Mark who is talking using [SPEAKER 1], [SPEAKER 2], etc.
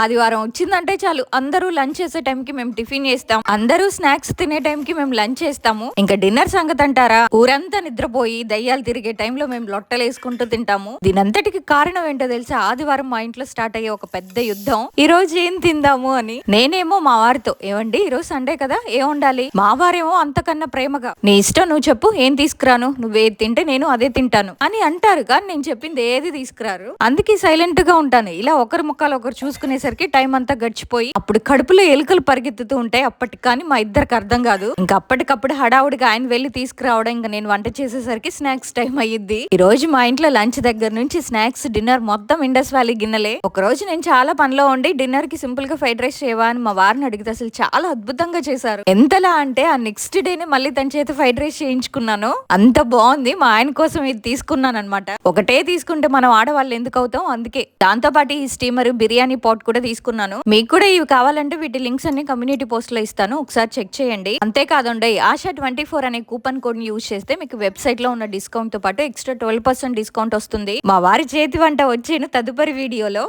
[SPEAKER 1] ఆదివారం వచ్చిందంటే చాలు అందరూ లంచ్ చేసే టైంకి మేము టిఫిన్ చేస్తాం, అందరూ స్నాక్స్ తినే టైంకి మేము లంచ్ చేస్తాము. ఇంకా డిన్నర్ సంగతి అంటారా, ఊరంతా నిద్రపోయి దయ్యాలు తిరిగే టైంలో మేము లొట్టలు వేసుకుంటూ తింటాము. దీనంతటికి కారణం ఏంటో తెలుసా, ఆదివారం మా ఇంట్లో స్టార్ట్ అయ్యే ఒక పెద్ద యుద్ధం. ఈ రోజు ఏం తిందాము అని. నేనేమో మా వారితో, ఏమండి ఈ రోజు సండే కదా ఏం ఉండాలి, మా వారేమో అంతకన్నా ప్రేమగా, నీ ఇష్టం నువ్వు చెప్పు ఏం తీసుకురాను, నువ్వేది తింటే నేను అదే తింటాను అని అంటారు. కానీ నేను చెప్పింది ఏది తీసుకురారు. అందుకే సైలెంట్ గా ఉంటాను. ఇలా ఒకరి ముఖాలు ఒకరు చూసుకునేసరికి టైం అంతా గడిచిపోయి అప్పుడు కడుపులో ఎలుకలు పరిగెత్తుతూ ఉంటాయి. అప్పటికి కానీ మా ఇద్దరికి అర్థం కాదు. ఇంకా అప్పటికప్పుడు హడావుడిగా ఆయన వెళ్ళి తీసుకురావడం, ఇంకా నేను వంట చేసేసరికి స్నాక్స్ టైం అయ్యిద్ది. ఈ రోజు మా ఇంట్లో లంచ్ దగ్గర నుంచి స్నాక్స్ డిన్నర్ మొత్తం ఇండస్ వ్యాలీ గిన్నెలే. ఒక రోజు నేను చాలా పనిలో ఉండి డిన్నర్ కి సింపుల్ గా ఫ్రైడ్ రైస్ చేయవా అని మా వారిని అడిగితే అసలు చాలా అద్భుతంగా చేశారు. ఎంతలా అంటే ఆ నెక్స్ట్ డేనే మళ్ళీ తన చేత ఫ్రైడ్ రైస్ చేయించుకున్నాను. అంత బాగుంది. మా ఆయన కోసం ఇది తీసుకున్నాను అనమాట. ఒకటే తీసుకుంటే మనం ఆడవాళ్ళు ఎందుకు అవుతాం, అందుకే. దాంతో పాటు ఈ స్టీమర్ బిర్యానీ పాట్ కూడా తీసుకున్నాను. మీకు కూడా ఇవి కావాలంటే వీటి లింక్స్ అన్ని కమ్యూనిటీ పోస్ట్ లో ఇస్తాను, ఒకసారి చెక్ చేయండి. అంతేకాదండి, ఆశా24 అనే కూపన్ కోడ్ ని యూజ్ చేస్తే మీకు వెబ్సైట్ లో ఉన్న డిస్కౌంట్ తో పాటు ఎక్స్ట్రా 12% డిస్కౌంట్ వస్తుంది. మా వారి చేతి వంట వచ్చేను తదుపరి వీడియోలో.